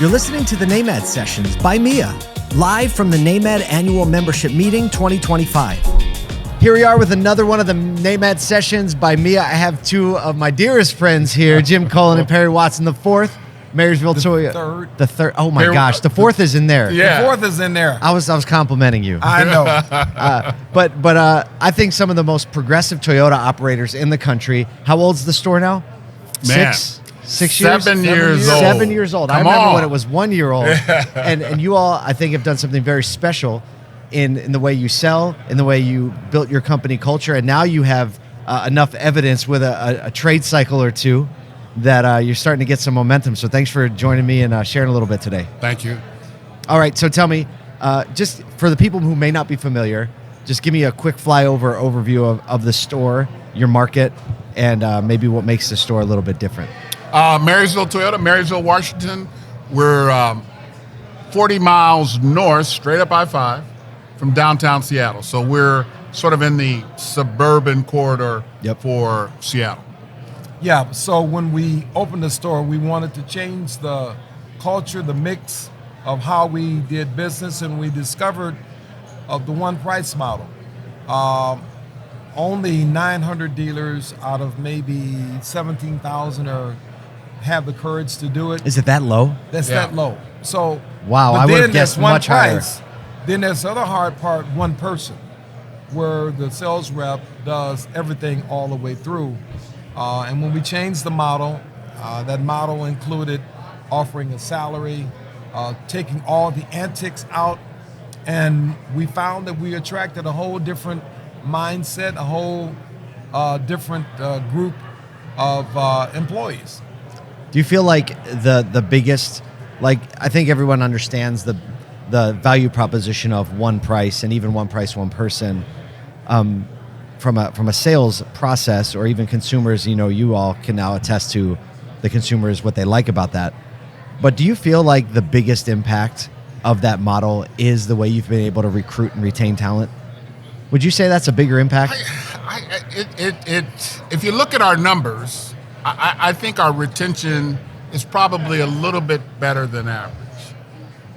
You're listening to the NAMAD Sessions by Mia, live from the NAMAD Annual Membership Meeting 2025. Here we are with another one of the NAMAD Sessions by Mia. I have two of my dearest friends here, Jim Cullen and Perry Watson, the fourth. Marysville Toyota. The third. Oh my gosh, the fourth is in there. Yeah. The fourth is in there. I was complimenting you. I know. But I think some of the most progressive Toyota operators in the country. How old's the store now? Man. 6 years? 7 years old. 7 years old. I Come remember on. when it was 1 year old. And you all, I think, have done something very special in the way you sell, in the way you built your company culture, and now you have enough evidence with a trade cycle or two that you're starting to get some momentum. So thanks for joining me and sharing a little bit today. Thank you. All right, so tell me, just for the people who may not be familiar, just give me a quick flyover overview of the store, your market, and maybe what makes the store a little bit different. Marysville Toyota, Marysville, Washington. We're 40 miles north, straight up I-5 from downtown Seattle. So we're sort of in the suburban corridor for Seattle. Yeah, so when we opened the store, we wanted to change the culture, the mix of how we did business, and we discovered the one price model. Only 900 dealers out of maybe 17,000 have the courage to do it. Is it that low? That's that low. So wow, I would have guessed much higher. Then there's the other hard part, one person, where the sales rep does everything all the way through. And when we changed the model, that model included offering a salary, taking all the antics out, and we found that we attracted a whole different mindset, a whole different group of employees. Do you feel like the biggest, like I think everyone understands the value proposition of one price and even one price, one person, from a sales process, or even consumers, you all can now attest to the consumers, what they like about that. But do you feel like the biggest impact of that model is the way you've been able to recruit and retain talent? Would you say that's a bigger impact? If you look at our numbers, I think our retention is probably a little bit better than average.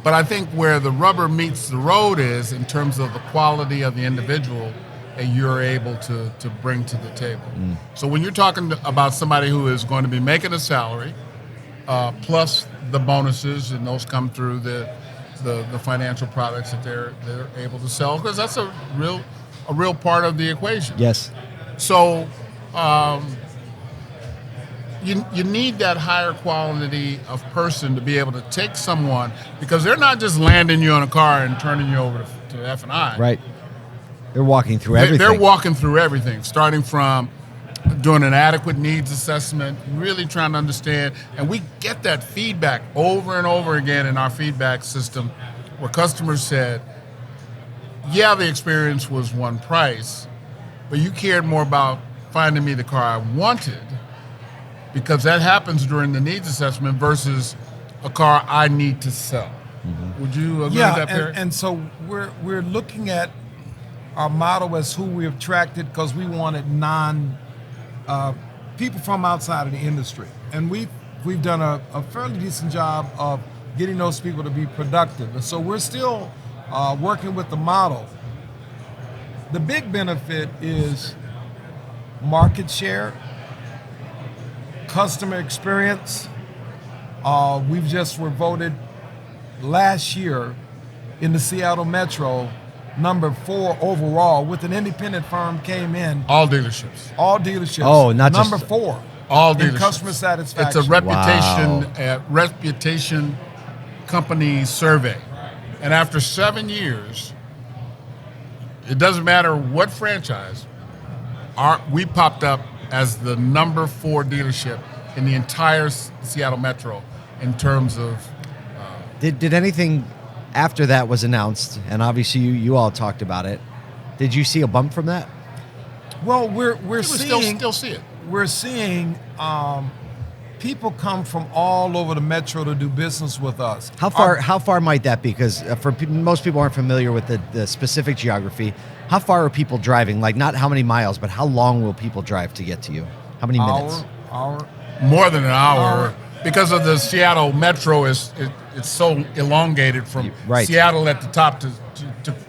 But I think where the rubber meets the road is in terms of the quality of the individual that you're able to bring to the table. So when you're talking about somebody who is going to be making a salary, plus the bonuses, and those come through the financial products that they're able to sell, because that's a real part of the equation. Yes. So you need that higher quality of person to be able to take someone, because they're not just landing you on a car and turning you over to F&I. Right. They're walking through everything. They're walking through everything, starting from doing an adequate needs assessment, really trying to understand. And we get that feedback over and over again in our feedback system, where customers said, yeah, the experience was one price, but you cared more about finding me the car I wanted, because that happens during the needs assessment versus a car I need to sell. Mm-hmm. Would you agree with that, Perry? And so we're looking at our model as who we attracted, because we wanted people from outside of the industry, and we've done a fairly decent job of getting those people to be productive. And so we're still working with the model. The big benefit is market share, customer experience. We were voted last year in the Seattle Metro number 4 overall, with an independent firm came in. All dealerships. Oh, not number just 4. All dealerships. In customer satisfaction. It's a reputation company survey. And after 7 years, it doesn't matter what franchise, we popped up as the number 4 dealership in the entire Seattle Metro in terms of... Did anything after that was announced, and obviously you all talked about it, did you see a bump from that? Well, we're seeing... Still see it. We're seeing people come from all over the Metro to do business with us. How far might that be? Because most people aren't familiar with the specific geography. How far are people driving? Like, not how many miles, but how long will people drive to get to you? How many minutes? Hour. More than an hour. because of the Seattle Metro it's so elongated from Right. Seattle at the top to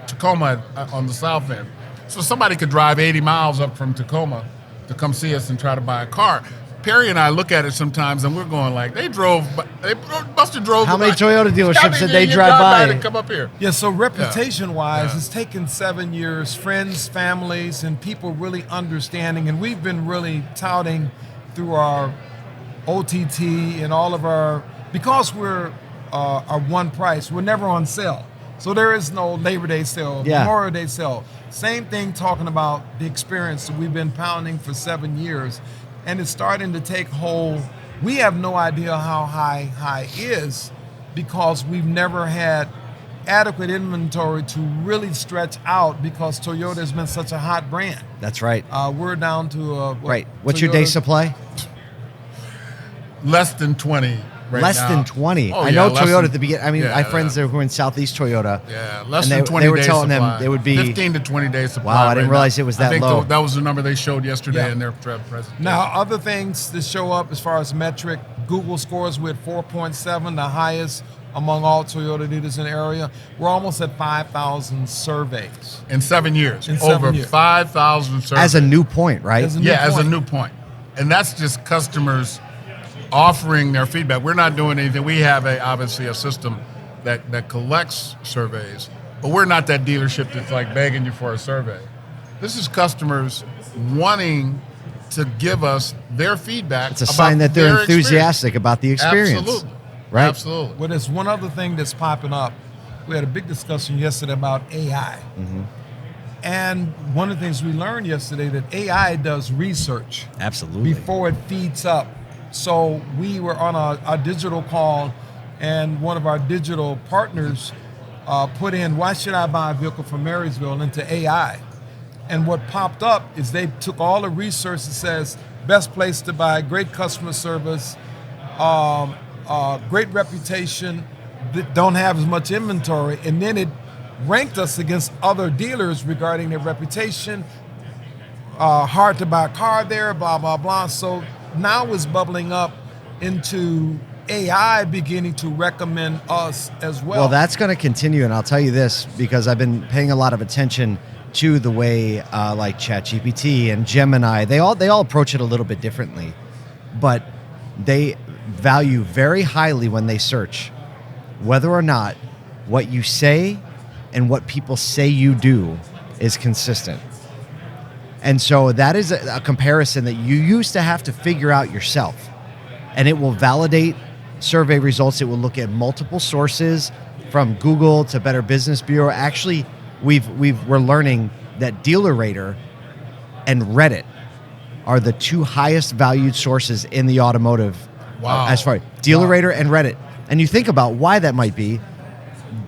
Tacoma on the south end. So somebody could drive 80 miles up from Tacoma to come see us and try to buy a car. Perry and I look at it sometimes and we're going like, they must have drove. How many Toyota dealerships How many did they you drive by? to come up here? Yeah, so reputation-wise, Yeah. it's taken 7 years, friends, families, and people really understanding, and we've been really touting through our OTT and all of our, because we're our one price, we're never on sale. So there is no Labor Day sale, Yeah. Memorial Day sale. Same thing talking about the experience that we've been pounding for 7 years, and it's starting to take hold. We have no idea how high is because we've never had adequate inventory to really stretch out because Toyota has been such a hot brand. That's right. We're down to Right. What's your day supply? Less than 20 right Less now. than 20. Oh, I yeah, know less Toyota than- at the beginning. I mean, yeah, I have friends yeah. that were in Southeast Toyota. Yeah, less and than 20 they were days telling supply. them it would be 15 to 20 days supply. Wow, I didn't right realize now. it was I that think low. that was the number they showed yesterday Yeah. in their presentation. Now, other things that show up as far as metric, Google scores with 4.7, the highest among all Toyota dealers in the area. We're almost at 5,000 surveys. in 7 years, In 7 over years. 5,000 surveys. as a new point, right? As a new yeah, as a point. new point. And that's just customers offering their feedback. We're not doing anything. We have obviously a system that collects surveys, but we're not that dealership that's like begging you for a survey. This is customers wanting to give us their feedback. It's a sign that they're enthusiastic about the experience. Absolutely. Right? Absolutely. Well, there's one other thing that's popping up. We had a big discussion yesterday about AI. And one of the things we learned yesterday that AI does research Absolutely. before it feeds up. So we were on a digital call, and one of our digital partners put in, why should I buy a vehicle from Marysville into AI? And what popped up is they took all the research that says best place to buy, great customer service, great reputation, that don't have as much inventory, and then it ranked us against other dealers regarding their reputation, hard to buy a car there, blah, blah, blah. So now it's bubbling up into AI beginning to recommend us as well. Well, that's going to continue, and I'll tell you this because I've been paying a lot of attention to the way like ChatGPT and Gemini, they all approach it a little bit differently, but they value very highly when they search whether or not what you say and what people say you do is consistent. And so that is a comparison that you used to have to figure out yourself. And it will validate survey results. It will look at multiple sources from Google to Better Business Bureau. Actually, we're learning that DealerRater and Reddit are the two highest valued sources in the automotive. Wow. As far as DealerRater and Reddit. And you think about why that might be.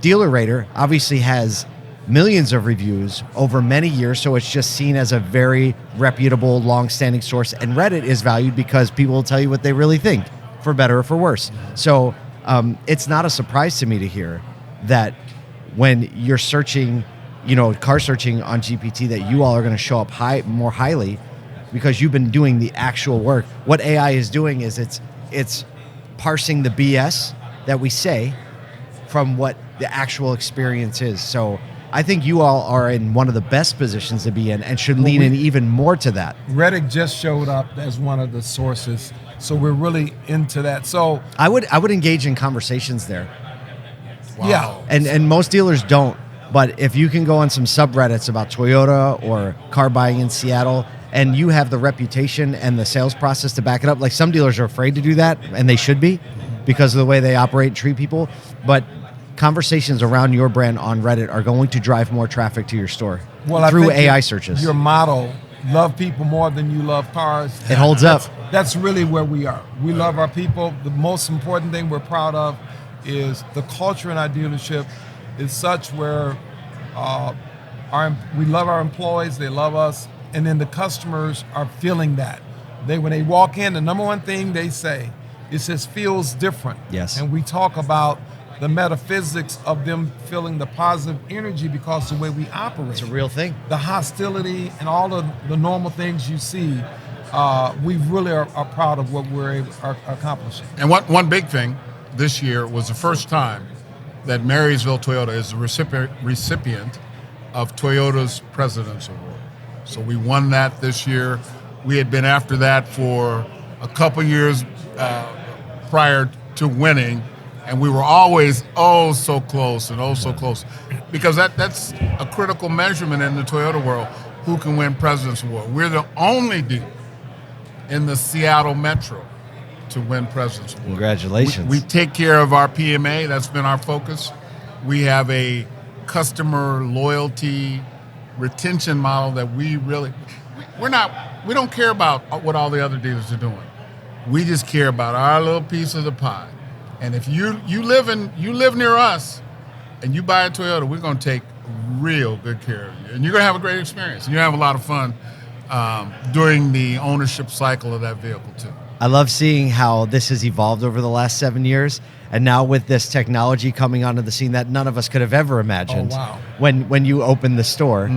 DealerRater obviously has millions of reviews over many years, so it's just seen as a very reputable, long-standing source. And Reddit is valued because people will tell you what they really think, for better or for worse. So it's not a surprise to me to hear that when you're searching, car searching on GPT, that you all are going to show up more highly because you've been doing the actual work. What AI is doing is it's parsing the BS that we say from what the actual experience is. So I think you all are in one of the best positions to be in and should lean in even more to that. Reddit just showed up as one of the sources, so we're really into that. So I would engage in conversations there. Wow. yeah, And most dealers don't. But if you can go on some subreddits about Toyota or car buying in Seattle, and you have the reputation and the sales process to back it up, like some dealers are afraid to do that, and they should be because of the way they operate and treat people. But conversations around your brand on Reddit are going to drive more traffic to your store I through think AI searches. Your motto, love people more than you love cars. It holds up. That's really where we are. We love our people. The most important thing we're proud of is the culture in our dealership is such where we love our employees, they love us, and then the customers are feeling that. When they walk in, the number one thing they say, it says feels different. Yes. And we talk about the metaphysics of them feeling the positive energy because of the way we operate. It's a real thing. The hostility and all of the normal things you see we really are proud of what we're accomplishing. And one big thing this year was the first time that Marysville Toyota is the recipient of Toyota's President's Award. So we won that this year. We had been after that for a couple years prior to winning, and we were always so close and so close, because that's a critical measurement in the Toyota world, who can win President's Award. We're the only dealer in the Seattle Metro to win President's Award. Congratulations. We take care of our PMA. That's been our focus. We have a customer loyalty retention model that we don't care about what all the other dealers are doing. We just care about our little piece of the pie. And if you live near us and you buy a Toyota, we're going to take real good care of you. And you're going to have a great experience. And you're going to have a lot of fun during the ownership cycle of that vehicle too. I love seeing how this has evolved over the last 7 years. And now with this technology coming onto the scene that none of us could have ever imagined, when you open the store,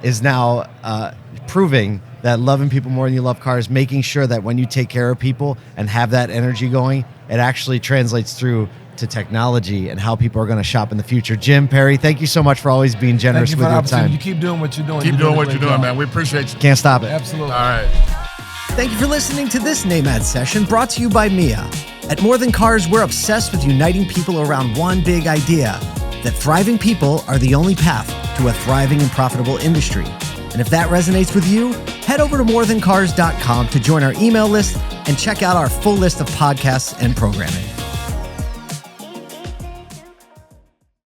is now proving that loving people more than you love cars, making sure that when you take care of people and have that energy going, it actually translates through to technology and how people are going to shop in the future. Jim, Perry, thank you so much for always being generous with your time. You keep doing what you're doing. Keep doing what you're doing, man. We appreciate you. Can't stop it. Absolutely. All right. Thank you for listening to this NAMAD session brought to you by Mia. At More Than Cars, we're obsessed with uniting people around one big idea, that thriving people are the only path to a thriving and profitable industry. And if that resonates with you, head over to morethancars.com to join our email list and check out our full list of podcasts and programming.